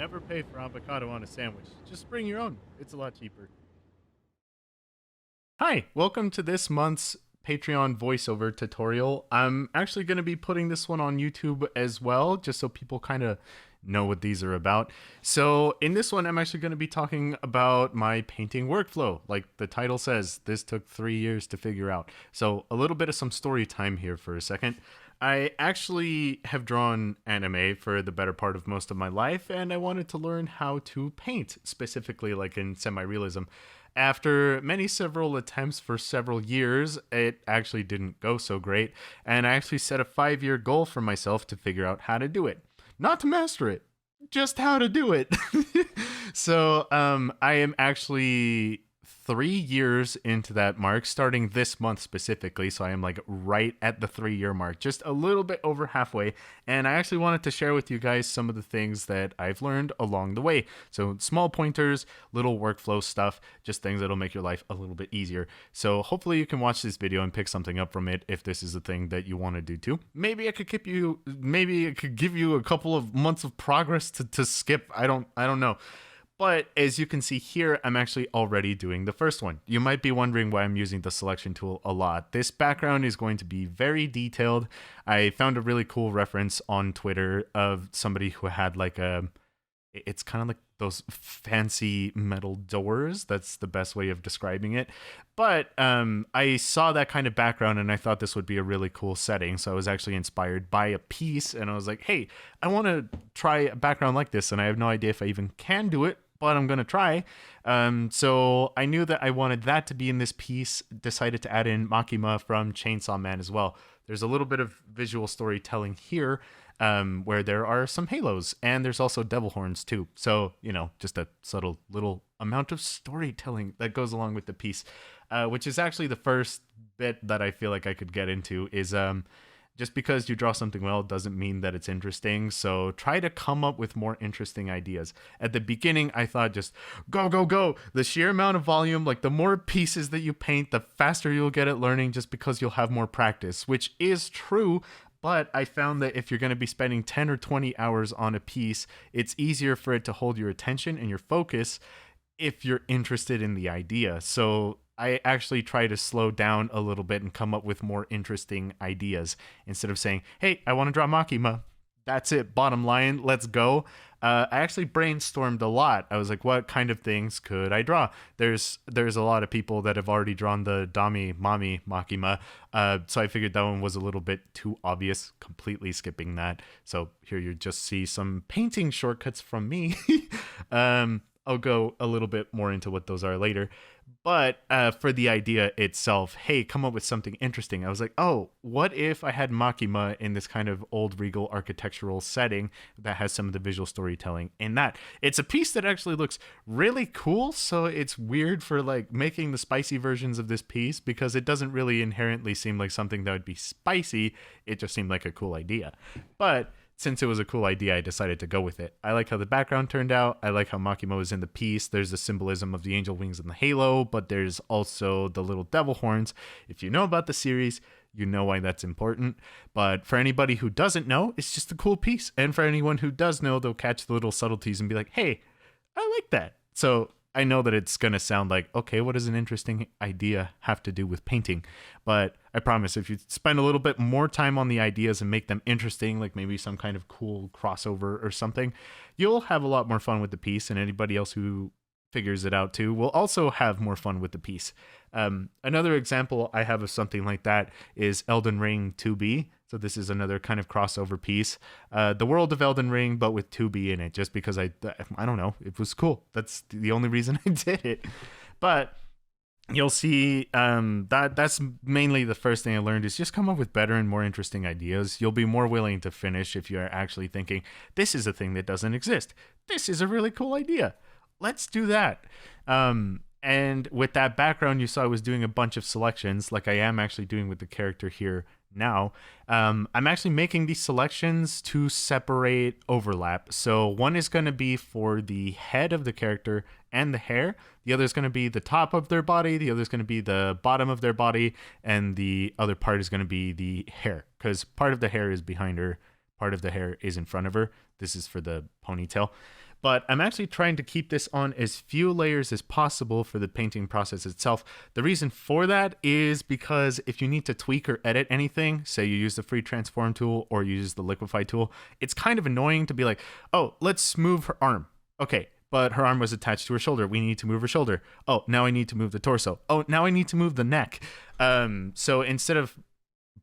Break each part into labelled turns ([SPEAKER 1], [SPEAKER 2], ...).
[SPEAKER 1] Never pay for avocado on a sandwich. Just bring your own. It's a lot cheaper. Hi, welcome to this month's Patreon voiceover tutorial. I'm actually going to be putting this one on YouTube as well, just so people kind of know what these are about. So in this one, I'm actually going to be talking about my painting workflow. Like the title says, this took 3 years to figure out. So a little bit of some story time here for a second. I actually have drawn anime for the better part of most of my life, and I wanted to learn how to paint, specifically like in semi-realism. After several attempts for several years, it actually didn't go so great, and I actually set a 5-year goal for myself to figure out how to do it. Not to master it, just how to do it. So I am actually 3 years into that mark, starting this month specifically. So I am like right at the 3-year mark, just a little bit over halfway. And I actually wanted to share with you guys some of the things that I've learned along the way. So small pointers, little workflow stuff, just things that'll make your life a little bit easier. So hopefully you can watch this video and pick something up from it if this is a thing that you want to do too. Maybe it could give you a couple of months of progress to skip. I don't know. But as you can see here, I'm actually already doing the first one. You might be wondering why I'm using the selection tool a lot. This background is going to be very detailed. I found a really cool reference on Twitter of somebody who had like it's kind of like those fancy metal doors. That's the best way of describing it. But I saw that kind of background and I thought this would be a really cool setting. So I was actually inspired by a piece and I was like, hey, I want to try a background like this. And I have no idea if I even can do it, but I'm going to try. So I knew that I wanted that to be in this piece, decided to add in Makima from Chainsaw Man as well. There's a little bit of visual storytelling here where there are some halos and there's also devil horns too. So, just a subtle little amount of storytelling that goes along with the piece, which is actually the first bit that I feel like I could get into is just because you draw something well doesn't mean that it's interesting. So try to come up with more interesting ideas. At the beginning, I thought just go, go, go. The sheer amount of volume, like the more pieces that you paint, the faster you'll get at learning just because you'll have more practice, which is true. But I found that if you're going to be spending 10 or 20 hours on a piece, it's easier for it to hold your attention and your focus if you're interested in the idea. So I actually try to slow down a little bit and come up with more interesting ideas instead of saying, hey, I want to draw Makima. That's it. Bottom line. Let's go. I actually brainstormed a lot. I was like, what kind of things could I draw? There's a lot of people that have already drawn the Dami Mami Makima. So I figured that one was a little bit too obvious, completely skipping that. So here you just see some painting shortcuts from me. I'll go a little bit more into what those are later. But for the idea itself, hey, come up with something interesting. I was like, oh, what if I had Makima in this kind of old regal architectural setting that has some of the visual storytelling in that? It's a piece that actually looks really cool, so it's weird for like making the spicy versions of this piece because it doesn't really inherently seem like something that would be spicy. It just seemed like a cool idea. But since it was a cool idea, I decided to go with it. I like how the background turned out. I like how Makima is in the piece. There's the symbolism of the angel wings and the halo, but there's also the little devil horns. If you know about the series, you know why that's important. But for anybody who doesn't know, it's just a cool piece. And for anyone who does know, they'll catch the little subtleties and be like, hey, I like that. So I know that it's going to sound like, okay, what does an interesting idea have to do with painting? But I promise if you spend a little bit more time on the ideas and make them interesting, like maybe some kind of cool crossover or something, you'll have a lot more fun with the piece, and anybody else who figures it out too will also have more fun with the piece. Another example I have of something like that is Elden Ring 2B. So this is another kind of crossover piece. The world of Elden Ring, but with 2B in it, just because I don't know, it was cool. That's the only reason I did it. But you'll see that's mainly the first thing I learned is just come up with better and more interesting ideas. You'll be more willing to finish if you're actually thinking, this is a thing that doesn't exist. This is a really cool idea. Let's do that. And with that background, you saw I was doing a bunch of selections like I am actually doing with the character here now. I'm actually making these selections to separate overlap. So one is going to be for the head of the character and the hair. The other is going to be the top of their body. The other is going to be the bottom of their body. And the other part is going to be the hair, because part of the hair is behind her. Part of the hair is in front of her. This is for the ponytail. but I'm actually trying to keep this on as few layers as possible for the painting process itself. The reason for that is because if you need to tweak or edit anything, say you use the free transform tool or you use the liquify tool, it's kind of annoying to be like, oh, let's move her arm. Okay, but her arm was attached to her shoulder. We need to move her shoulder. Oh, now I need to move the torso. Oh, now I need to move the neck. So instead of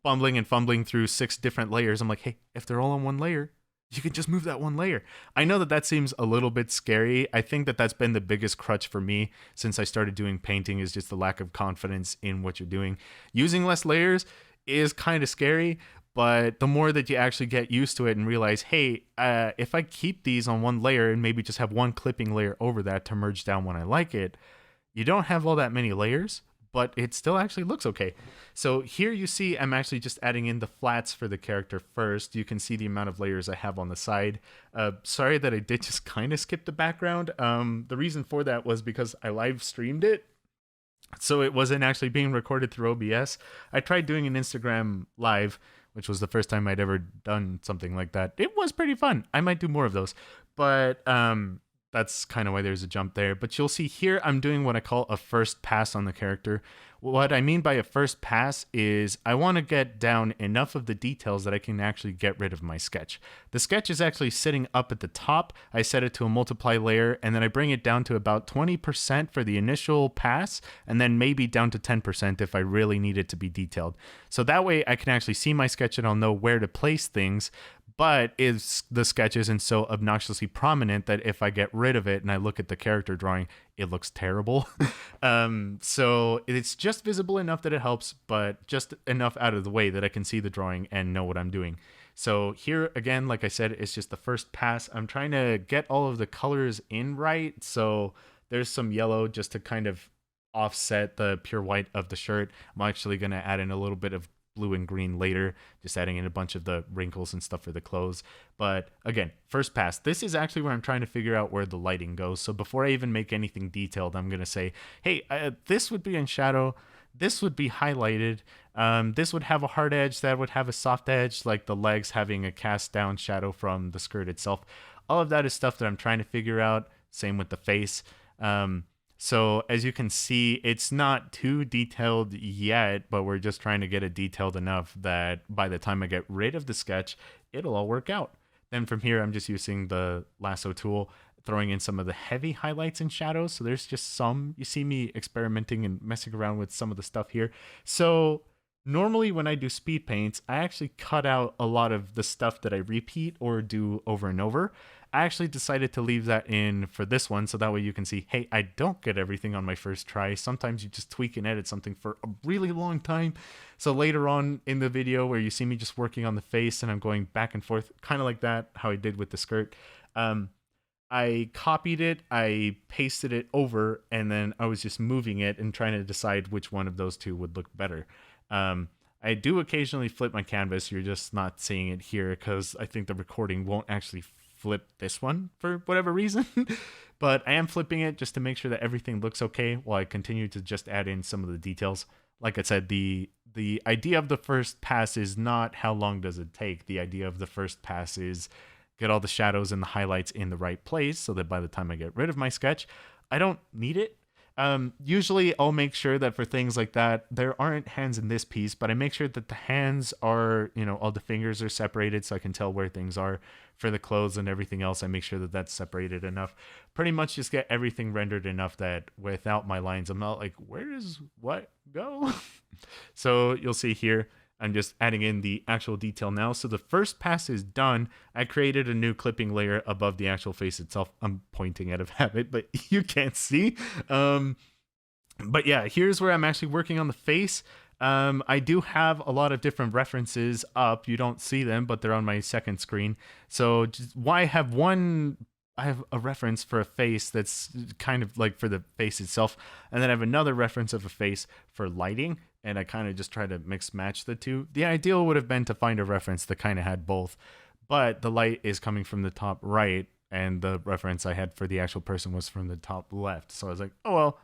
[SPEAKER 1] bumbling and fumbling through 6 different layers, I'm like, hey, if they're all on one layer, you can just move that one layer. I know that seems a little bit scary. I think that that's been the biggest crutch for me since I started doing painting, is just the lack of confidence in what you're doing. Using less layers is kind of scary, but the more that you actually get used to it and realize, hey, if I keep these on one layer and maybe just have one clipping layer over that to merge down when I like it, you don't have all that many layers, but it still actually looks okay. So here you see I'm actually just adding in the flats for the character first. You can see the amount of layers I have on the side. Sorry that I did just kind of skip the background. The reason for that was because I live streamed it, so it wasn't actually being recorded through OBS. I tried doing an Instagram live, which was the first time I'd ever done something like that. It was pretty fun. I might do more of those, but that's kind of why there's a jump there. But you'll see here I'm doing what I call a first pass on the character. What I mean by a first pass is I want to get down enough of the details that I can actually get rid of my sketch. The sketch is actually sitting up at the top. I set it to a multiply layer, and then I bring it down to about 20% for the initial pass, and then maybe down to 10% if I really need it to be detailed. So that way I can actually see my sketch and I'll know where to place things. But the sketch isn't so obnoxiously prominent that if I get rid of it and I look at the character drawing, it looks terrible. So it's just visible enough that it helps, but just enough out of the way that I can see the drawing and know what I'm doing. So here again, like I said, it's just the first pass. I'm trying to get all of the colors in right. So there's some yellow just to kind of offset the pure white of the shirt. I'm actually going to add in a little bit of blue and green later, just adding in a bunch of the wrinkles and stuff for the clothes. But again, first pass, this is actually where I'm trying to figure out where the lighting goes. So before I even make anything detailed, I'm going to say, hey, this would be in shadow, this would be highlighted, this would have a hard edge, that would have a soft edge, like the legs having a cast down shadow from the skirt itself. All of that is stuff that I'm trying to figure out. Same with the face. So as you can see, it's not too detailed yet, but we're just trying to get it detailed enough that by the time I get rid of the sketch, it'll all work out. Then from here, I'm just using the lasso tool, throwing in some of the heavy highlights and shadows. So there's just some, you see me experimenting and messing around with some of the stuff here. So normally when I do speed paints, I actually cut out a lot of the stuff that I repeat or do over and over. I actually decided to leave that in for this one, so that way you can see, hey, I don't get everything on my first try. Sometimes you just tweak and edit something for a really long time. So later on in the video where you see me just working on the face and I'm going back and forth, kind of like that, how I did with the skirt, I copied it, I pasted it over, and then I was just moving it and trying to decide which one of those two would look better. I do occasionally flip my canvas. You're just not seeing it here because I think the recording won't actually flip this one for whatever reason. But I am flipping it just to make sure that everything looks okay while I continue to just add in some of the details. Like I said, the idea of the first pass is not how long does it take. The idea of the first pass is get all the shadows and the highlights in the right place so that by the time I get rid of my sketch, I don't need it. Usually I'll make sure that for things like that, there aren't hands in this piece, but I make sure that the hands are, all the fingers are separated so I can tell where things are. For the clothes and everything else, I make sure that that's separated enough. Pretty much just get everything rendered enough that without my lines, I'm not like, where does what go? So you'll see here, I'm just adding in the actual detail now. So the first pass is done. I created a new clipping layer above the actual face itself. I'm pointing out of habit, but you can't see. But yeah, here's where I'm actually working on the face. I do have a lot of different references up. You don't see them, but they're on my second screen. So why have one? I have a reference for a face that's kind of like for the face itself, and then I have another reference of a face for lighting, and I kind of just try to mix match the two. The ideal would have been to find a reference that kind of had both, but the light is coming from the top right, and the reference I had for the actual person was from the top left. So I was like, oh well,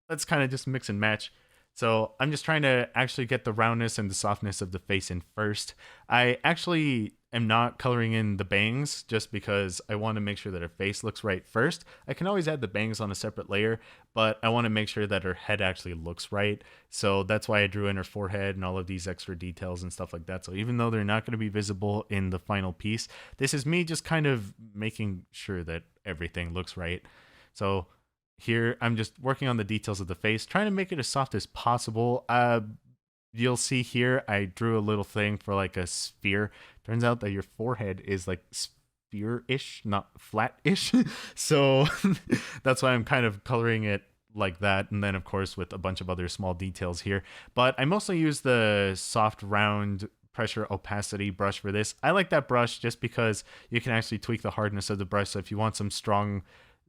[SPEAKER 1] let's kind of just mix and match. So I'm just trying to actually get the roundness and the softness of the face in first. I actually am not coloring in the bangs just because I want to make sure that her face looks right first. I can always add the bangs on a separate layer, but I want to make sure that her head actually looks right. So that's why I drew in her forehead and all of these extra details and stuff like that. So even though they're not going to be visible in the final piece, this is me just kind of making sure that everything looks right. So here I'm just working on the details of the face, trying to make it as soft as possible. You'll see here I drew a little thing for like a sphere. Turns out that your forehead is like sphere-ish, not flat-ish. So that's why I'm kind of coloring it like that, and then of course with a bunch of other small details here. But I mostly use the soft round pressure opacity brush for this. I like that brush just because you can actually tweak the hardness of the brush. So if you want some strong,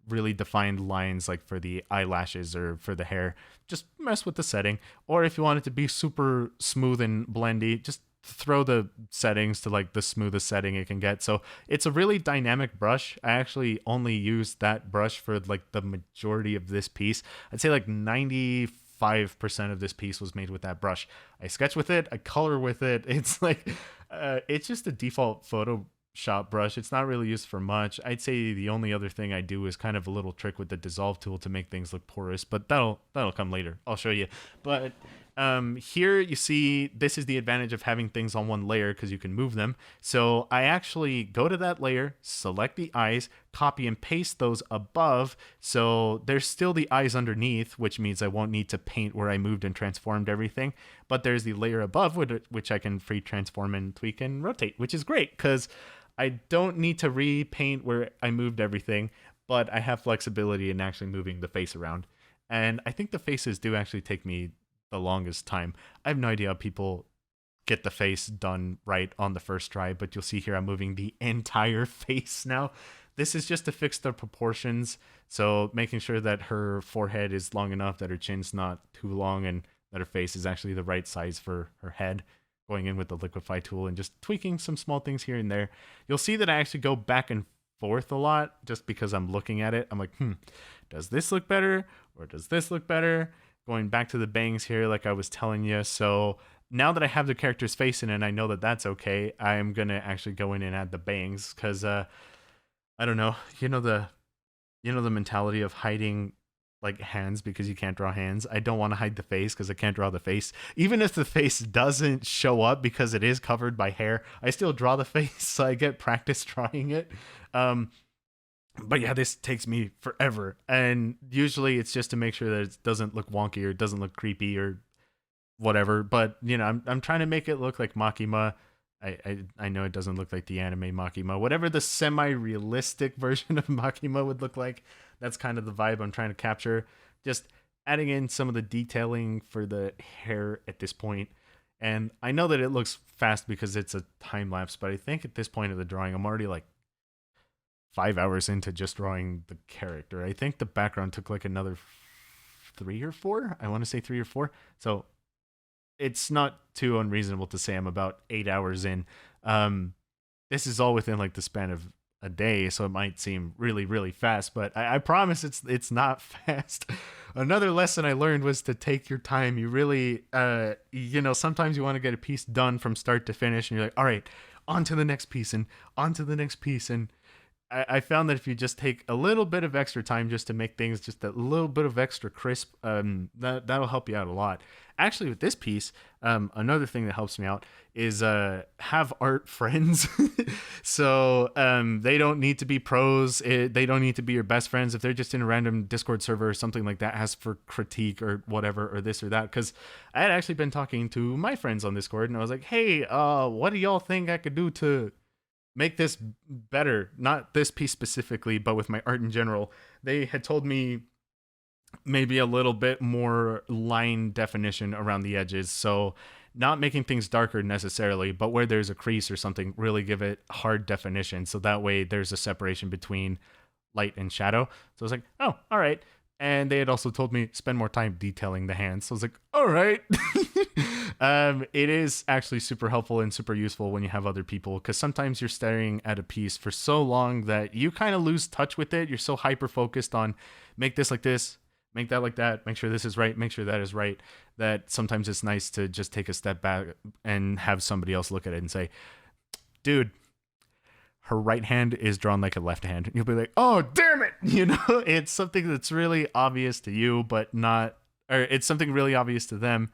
[SPEAKER 1] really defined lines like for the eyelashes or for the hair, just mess with the setting. Or if you want it to be super smooth and blendy, just throw the settings to like the smoothest setting it can get. So it's a really dynamic brush. I actually only used that brush for like the majority of this piece. I'd say like 95% of this piece was made with that brush. I sketch with it, I color with it. It's like it's just a default Photoshop brush. It's not really used for much. I'd say the only other thing I do is kind of a little trick with the dissolve tool to make things look porous, but that'll come later. I'll show you. But here you see this is the advantage of having things on one layer because you can move them. So I actually go to that layer, select the eyes, copy and paste those above. So there's still the eyes underneath, which means I won't need to paint where I moved and transformed everything. But there's the layer above which I can free transform and tweak and rotate, which is great because I don't need to repaint where I moved everything, but I have flexibility in actually moving the face around. And I think the faces do actually take me the longest time. I have no idea how people get the face done right on the first try, but you'll see here I'm moving the entire face now. This is just to fix the proportions, so making sure that her forehead is long enough, that her chin's not too long, and that her face is actually the right size for her head. Going in with the liquify tool and just tweaking some small things here and there. You'll see that I actually go back and forth a lot just because I'm looking at it. I'm like, does this look better or does this look better? Going back to the bangs here, like I was telling you. So now that I have the character's face in it and I know that that's okay, I'm going to actually go in and add the bangs because, I don't know, you know the mentality of hiding like hands because you can't draw hands. I don't want to hide the face because I can't draw the face. Even if the face doesn't show up because it is covered by hair, I still draw the face so I get practice drawing it. But yeah, this takes me forever. And usually it's just to make sure that it doesn't look wonky or it doesn't look creepy or whatever. But, you know, I'm trying to make it look like Makima. I know it doesn't look like the anime Makima. Whatever the semi-realistic version of Makima would look like, that's kind of the vibe I'm trying to capture. Just adding in some of the detailing for the hair at this point. And I know that it looks fast because it's a time lapse, but I think at this point of the drawing, I'm already like 5 hours into just drawing the character. I think the background took like another 3 or 4. I want to say 3 or 4. So it's not too unreasonable to say I'm about 8 hours in. This is all within like the span of a day, so it might seem really, really fast, but I promise it's not fast. Another lesson I learned was to take your time. You really, sometimes you want to get a piece done from start to finish, and you're like, all right, on to the next piece, and on to the next piece, and I found that if you just take a little bit of extra time just to make things just a little bit of extra crisp, that'll help you out a lot. Actually, with this piece, another thing that helps me out is have art friends. So they don't need to be pros. They don't need to be your best friends. If they're just in a random Discord server or something like that, ask for critique or whatever or this or that. Because I had actually been talking to my friends on Discord, and I was like, hey, what do y'all think I could do to make this better? Not this piece specifically, but with my art in general. They had told me maybe a little bit more line definition around the edges. So not making things darker necessarily, but where there's a crease or something, really give it hard definition. So that way there's a separation between light and shadow. So I was like, oh, all right. And they had also told me spend more time detailing the hands. So I was like, all right. It is actually super helpful and super useful when you have other people, because sometimes you're staring at a piece for so long that you kind of lose touch with it. You're so hyper focused on make this like this, make that like that, make sure this is right, make sure that is right, that sometimes it's nice to just take a step back and have somebody else look at it and say, dude, her right hand is drawn like a left hand. And you'll be like, oh, damn it. It's something that's really obvious to you, but not, or it's something really obvious to them,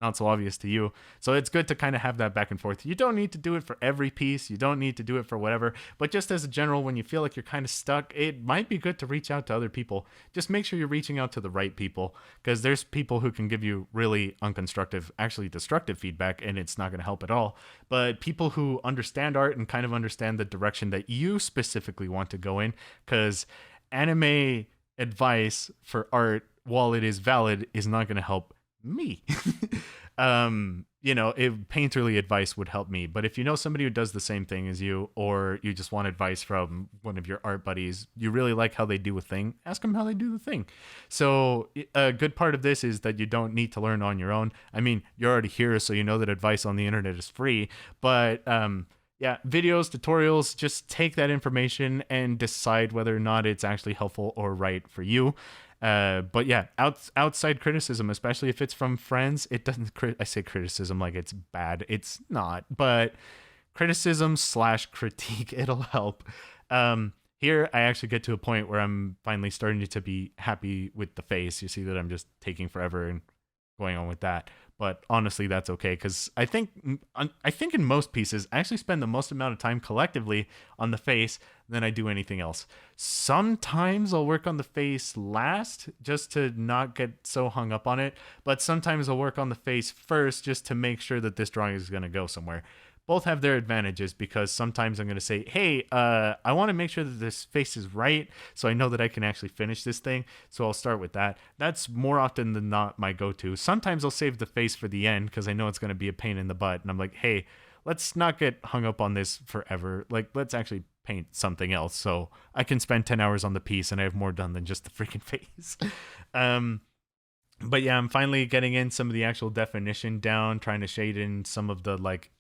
[SPEAKER 1] not so obvious to you. So it's good to kind of have that back and forth. You don't need to do it for every piece. You don't need to do it for whatever. But just as a general, when you feel like you're kind of stuck, it might be good to reach out to other people. Just make sure you're reaching out to the right people, because there's people who can give you really unconstructive, actually destructive feedback, and it's not going to help at all. But people who understand art and kind of understand the direction that you specifically want to go in, because anime advice for art, while it is valid, is not going to help me. If painterly advice would help me, but if you know somebody who does the same thing as you, or you just want advice from one of your art buddies, you really like how they do a thing, ask them how they do the thing. So a good part of this is that you don't need to learn on your own. I mean, you're already here, so you know that advice on the internet is free, but yeah, videos, tutorials, just take that information and decide whether or not it's actually helpful or right for you. But yeah, outside criticism, especially if it's from friends, it doesn't. I say criticism like it's bad. It's not, but criticism / critique, it'll help. Here I actually get to a point where I'm finally starting to be happy with the face. You see that I'm just taking forever and going on with that. But honestly, that's okay, because I think in most pieces, I actually spend the most amount of time collectively on the face than I do anything else. Sometimes I'll work on the face last just to not get so hung up on it, but sometimes I'll work on the face first just to make sure that this drawing is going to go somewhere. Both have their advantages, because sometimes I'm going to say, hey, I want to make sure that this face is right, so I know that I can actually finish this thing. So I'll start with that. That's more often than not my go-to. Sometimes I'll save the face for the end because I know it's going to be a pain in the butt. And I'm like, hey, let's not get hung up on this forever. Like, let's actually paint something else so I can spend 10 hours on the piece and I have more done than just the freaking face. But yeah, I'm finally getting in some of the actual definition down, trying to shade in some of the like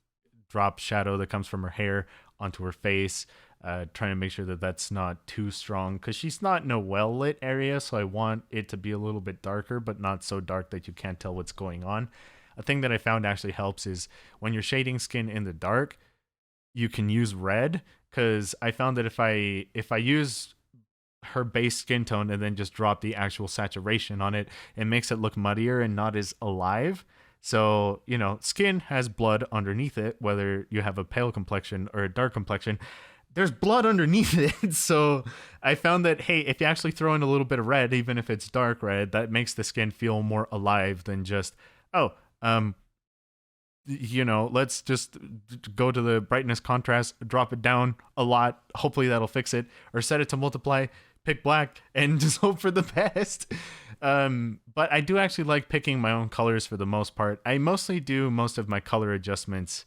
[SPEAKER 1] drop shadow that comes from her hair onto her face, trying to make sure that that's not too strong, because she's not in a well lit area, so I want it to be a little bit darker, but not so dark that you can't tell what's going on. A thing that I found actually helps is when you're shading skin in the dark, you can use red, because I found that if I use her base skin tone and then just drop the actual saturation on it, it makes it look muddier and not as alive. So, skin has blood underneath it, whether you have a pale complexion or a dark complexion, there's blood underneath it. So I found that, hey, if you actually throw in a little bit of red, even if it's dark red, that makes the skin feel more alive than just, let's just go to the brightness contrast, drop it down a lot. Hopefully that'll fix it, or set it to multiply, pick black, and just hope for the best. But I do actually like picking my own colors for the most part. I mostly do most of my color adjustments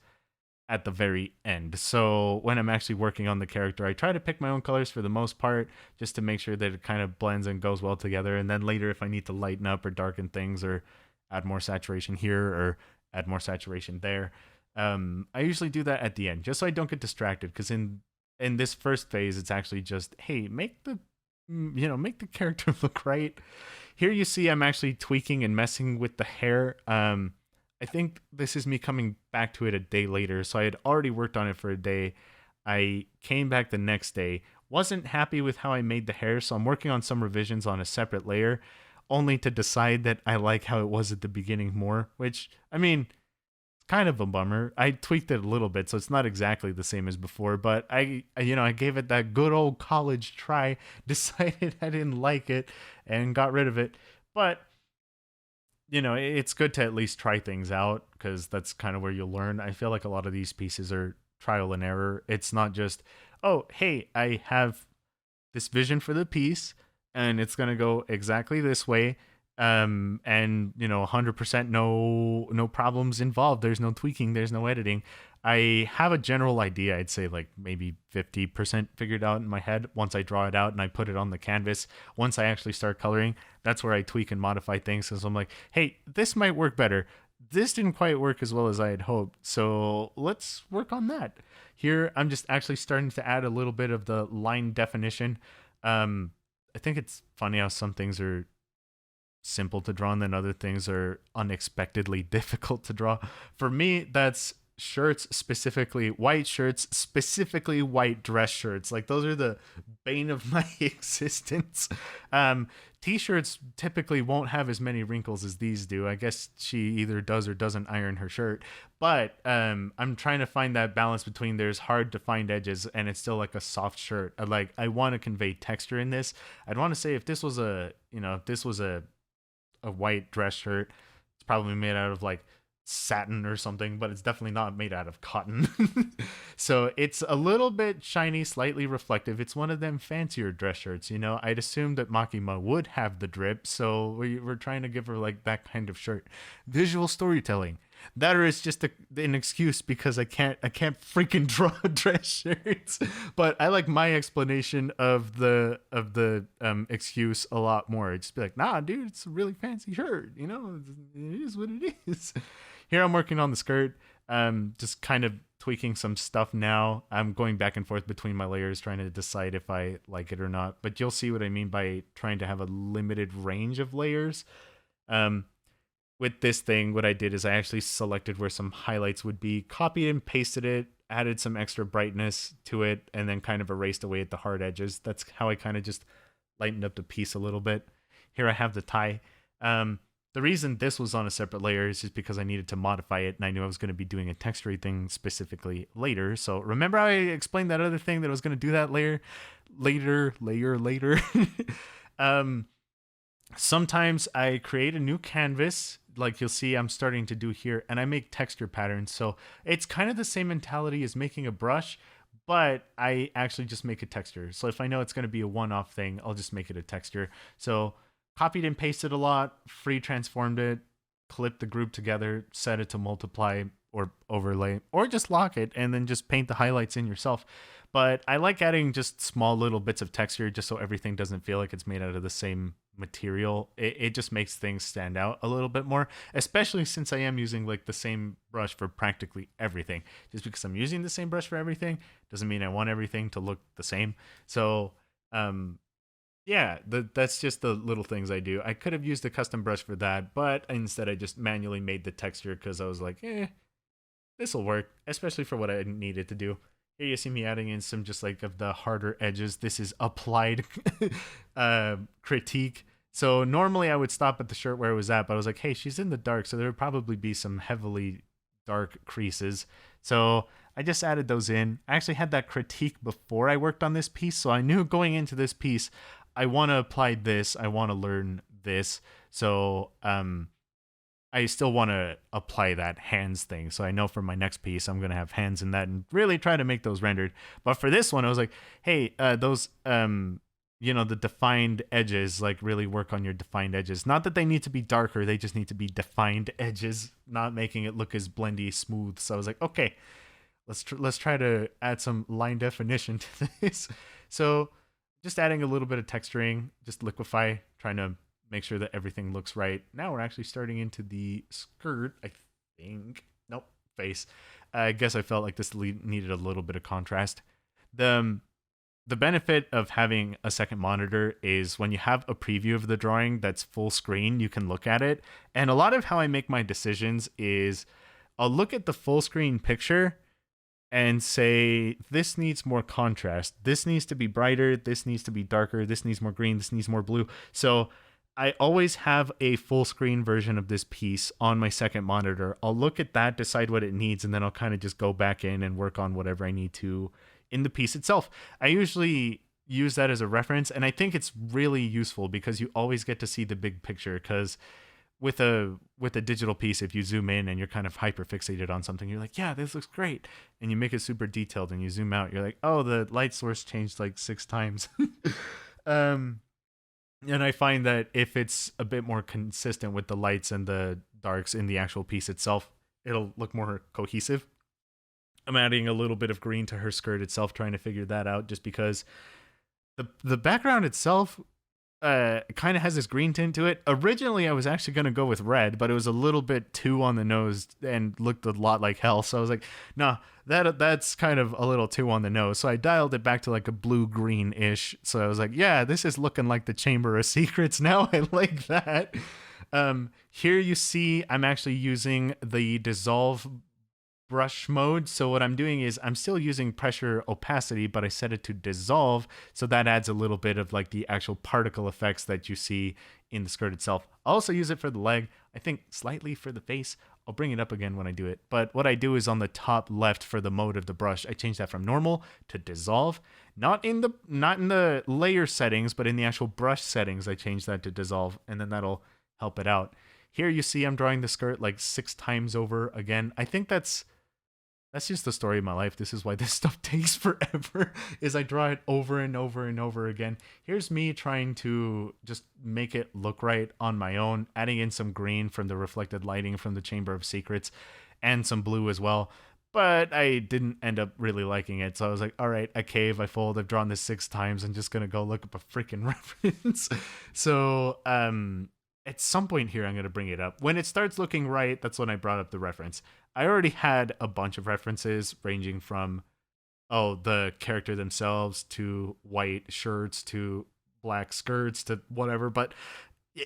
[SPEAKER 1] at the very end. So when I'm actually working on the character, I try to pick my own colors for the most part, just to make sure that it kind of blends and goes well together. And then later, if I need to lighten up or darken things, or add more saturation here or add more saturation there, I usually do that at the end, just so I don't get distracted. Because in this first phase, it's actually just, hey, make the character look right. Here you see I'm actually tweaking and messing with the hair. I think this is me coming back to it a day later. So I had already worked on it for a day. I came back the next day, wasn't happy with how I made the hair, so I'm working on some revisions on a separate layer, only to decide that I like how it was at the beginning more, which, I mean, kind of a bummer. I tweaked it a little bit, so it's not exactly the same as before, but I gave it that good old college try, decided I didn't like it, and got rid of it. But it's good to at least try things out, because that's kind of where you'll learn. I feel like a lot of these pieces are trial and error. It's not just, oh, hey, I have this vision for the piece and it's going to go exactly this way. And 100% no problems involved. There's no tweaking, there's no editing. I have a general idea. I'd say like maybe 50% figured out in my head once I draw it out and I put it on the canvas. Once I actually start coloring, that's where I tweak and modify things. So I'm like, hey, this might work better. This didn't quite work as well as I had hoped, so let's work on that. Here, I'm just actually starting to add a little bit of the line definition. I think it's funny how some things are simple to draw and then other things are unexpectedly difficult to draw. For me, that's shirts, specifically white shirts, specifically white dress shirts. Like those are the bane of my existence. Um, T-shirts typically won't have as many wrinkles as these do. I guess she either does or doesn't iron her shirt. But I'm trying to find that balance between there's hard to find edges and it's still like a soft shirt. I want to convey texture in this. I'd want to say if this was a white dress shirt, it's probably made out of like satin or something, but it's definitely not made out of cotton. So it's a little bit shiny, slightly reflective. It's one of them fancier dress shirts, you know. I'd assume that Makima would have the drip, so we're trying to give her like that kind of shirt. Visual storytelling. That or it's just an excuse because I can't freaking draw dress shirts. But I like my explanation of the excuse a lot more. I'd just be like, nah, dude, it's a really fancy shirt. You know, it is what it is. Here I'm working on the skirt, just kind of tweaking some stuff now. I'm going back and forth between my layers trying to decide if I like it or not. But you'll see what I mean by trying to have a limited range of layers. With this thing, what I did is I actually selected where some highlights would be, copied and pasted it, added some extra brightness to it, and then kind of erased away at the hard edges. That's how I kind of just lightened up the piece a little bit. Here I have the tie. The reason this was on a separate layer is just because I needed to modify it, and I knew I was going to be doing a texturing thing specifically later. So remember how I explained that other thing that I was going to do that later. Sometimes I create a new canvas, like you'll see I'm starting to do here, and I make texture patterns. So it's kind of the same mentality as making a brush, but I actually just make a texture. So if I know it's going to be a one-off thing, I'll just make it a texture. So copied and pasted a lot, free transformed it, clipped the group together, set it to multiply or overlay, or just lock it and then just paint the highlights in yourself. But I like adding just small little bits of texture just so everything doesn't feel like it's made out of the same material. It just makes things stand out a little bit more, especially since I am using like the same brush for practically everything. Just because I'm using the same brush for everything doesn't mean I want everything to look the same. So yeah, that's just the little things I do. I could have used a custom brush for that, but instead I just manually made the texture because I was like, this will work, especially for what I needed to do. Here you see me adding in some just like of the harder edges. This is applied critique. So normally I would stop at the shirt where it was at, but I was like, hey, she's in the dark, so there would probably be some heavily dark creases. So I just added those in. I actually had that critique before I worked on this piece, so I knew going into this piece, I want to apply this. I want to learn this. So I still want to apply that hands thing. So I know for my next piece, I'm going to have hands in that and really try to make those rendered. But for this one, I was like, hey, those, the defined edges, like really work on your defined edges. Not that they need to be darker. They just need to be defined edges, not making it look as blendy smooth. So I was like, okay, let's try to add some line definition to this. So just adding a little bit of texturing, just liquify, trying to make sure that everything looks right. Now we're actually starting into the skirt, I think. Nope, face. I guess I felt like this needed a little bit of contrast. The benefit of having a second monitor is when you have a preview of the drawing that's full screen, you can look at it. And a lot of how I make my decisions is I'll look at the full screen picture and say, this needs more contrast. This needs to be brighter. This needs to be darker. This needs more green. This needs more blue. So I always have a full screen version of this piece on my second monitor. I'll look at that, decide what it needs, and then I'll kind of just go back in and work on whatever I need to in the piece itself. I usually use that as a reference, and I think it's really useful because you always get to see the big picture. Because with a digital piece, if you zoom in and you're kind of hyper fixated on something, you're like, yeah, this looks great, and you make it super detailed, and you zoom out, you're like, oh, the light source changed like 6 times. And I find that if it's a bit more consistent with the lights and the darks in the actual piece itself, it'll look more cohesive. I'm adding a little bit of green to her skirt itself, trying to figure that out, just because the background itself kind of has this green tint to it. Originally, I was actually going to go with red, but it was a little bit too on the nose and looked a lot like hell. So I was like, nah, that's kind of a little too on the nose. So I dialed it back to like a blue-green-ish. So I was like, yeah, this is looking like the Chamber of Secrets now. I like that. Here you see I'm actually using the Dissolve brush mode. So what I'm doing is I'm still using pressure opacity, but I set it to dissolve. So that adds a little bit of like the actual particle effects that you see in the skirt itself. I'll also use it for the leg. I think slightly for the face. I'll bring it up again when I do it. But what I do is on the top left for the mode of the brush, I change that from normal to dissolve. Not in the layer settings, but in the actual brush settings, I change that to dissolve, and then that'll help it out. Here you see I'm drawing the skirt like 6 times over again. I think that's just the story of my life. This is why this stuff takes forever, is I draw it over and over and over again. Here's me trying to just make it look right on my own, adding in some green from the reflected lighting from the Chamber of Secrets and some blue as well. But I didn't end up really liking it. So I was like, all right, I cave, I fold, I've drawn this 6 times. I'm just going to go look up a freaking reference. So, at some point here, I'm going to bring it up. When it starts looking right, that's when I brought up the reference. I already had a bunch of references ranging from, the character themselves to white shirts to black skirts to whatever. But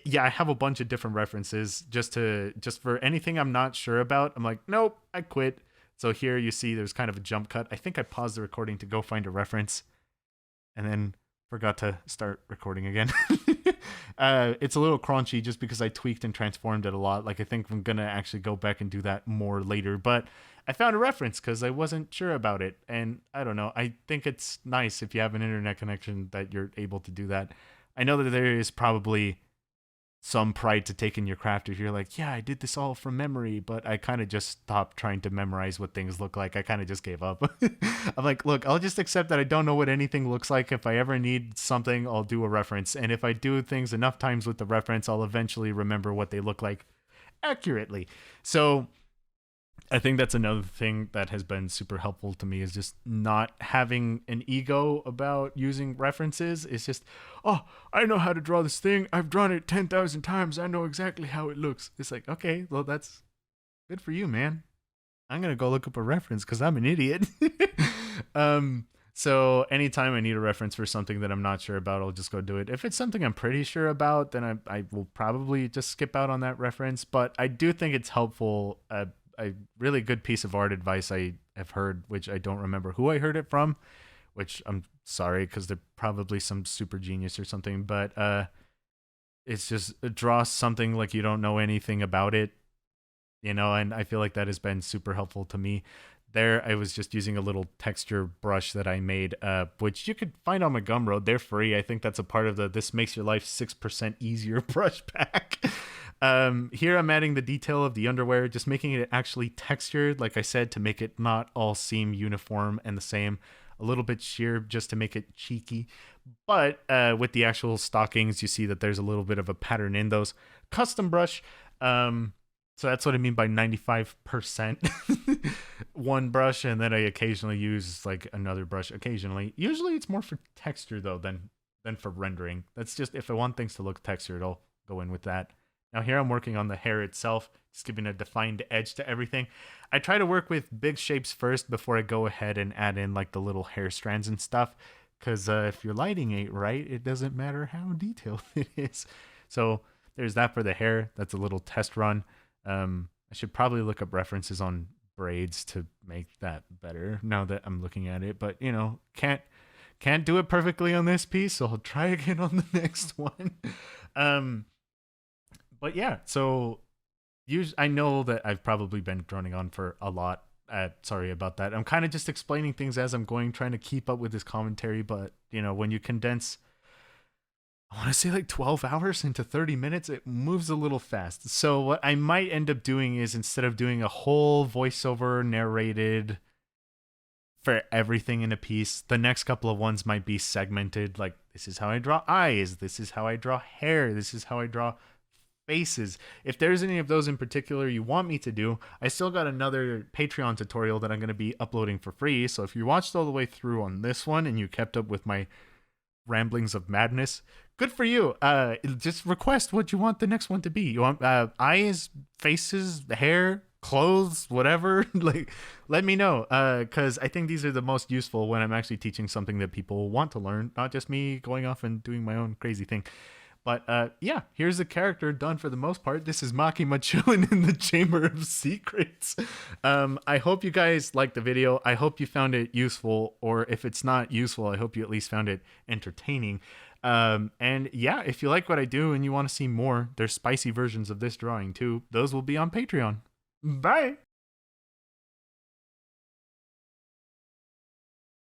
[SPEAKER 1] yeah, I have a bunch of different references just for anything I'm not sure about. I'm like, nope, I quit. So here you see there's kind of a jump cut. I think I paused the recording to go find a reference and then forgot to start recording again. It's a little crunchy just because I tweaked and transformed it a lot. Like, I think I'm going to actually go back and do that more later. But I found a reference because I wasn't sure about it. And I don't know. I think it's nice if you have an internet connection that you're able to do that. I know that there is probably some pride to take in your craft if you're like, yeah, I did this all from memory, but I kind of just stopped trying to memorize what things look like. I kind of just gave up. I'm like, look, I'll just accept that I don't know what anything looks like. If I ever need something, I'll do a reference. And if I do things enough times with the reference, I'll eventually remember what they look like accurately. So I think that's another thing that has been super helpful to me, is just not having an ego about using references. It's just, I know how to draw this thing. I've drawn it 10,000 times. I know exactly how it looks. It's like, okay, well, that's good for you, man. I'm going to go look up a reference because I'm an idiot. So anytime I need a reference for something that I'm not sure about, I'll just go do it. If it's something I'm pretty sure about, then I will probably just skip out on that reference. But I do think it's helpful. A really good piece of art advice I have heard, which I don't remember who I heard it from, which I'm sorry, because they're probably some super genius or something, but it's just draw something like you don't know anything about it, and I feel like that has been super helpful to me. There, I was just using a little texture brush that I made, which you could find on my Gumroad. They're free. I think that's a part of the This Makes Your Life 6% Easier brush pack. Here I'm adding the detail of the underwear, just making it actually textured, like I said, to make it not all seem uniform and the same. A little bit sheer just to make it cheeky. But with the actual stockings, you see that there's a little bit of a pattern in those. Custom brush. So that's what I mean by 95% one brush, and then I occasionally use like another brush occasionally. Usually it's more for texture though than for rendering. That's just, if I want things to look textured, I'll go in with that. Now here I'm working on the hair itself, just giving a defined edge to everything. I try to work with big shapes first before I go ahead and add in like the little hair strands and stuff. Because if your lighting ain't right, it doesn't matter how detailed it is. So there's that for the hair. That's a little test run. I should probably look up references on braids to make that better now that I'm looking at it. But, can't do it perfectly on this piece, so I'll try again on the next one. But yeah, so I know that I've probably been droning on for a lot. Sorry about that. I'm kind of just explaining things as I'm going, trying to keep up with this commentary. But, when you condense, I want to say like 12 hours into 30 minutes, it moves a little fast. So what I might end up doing is, instead of doing a whole voiceover narrated for everything in a piece, the next couple of ones might be segmented. Like, this is how I draw eyes. This is how I draw hair. This is how I draw faces. If there's any of those in particular you want me to do, I still got another Patreon tutorial that I'm going to be uploading for free. So if you watched all the way through on this one and you kept up with my ramblings of madness, good for you. Just request what you want the next one to be. You want eyes, faces, hair, clothes, whatever. Like, let me know, because I think these are the most useful when I'm actually teaching something that people want to learn, not just me going off and doing my own crazy thing. But yeah, here's the character done for the most part. This is Makima chilling in the Chamber of Secrets. I hope you guys liked the video. I hope you found it useful, or if it's not useful, I hope you at least found it entertaining. And yeah, if you like what I do and you want to see more, there's spicy versions of this drawing too. Those will be on Patreon. Bye!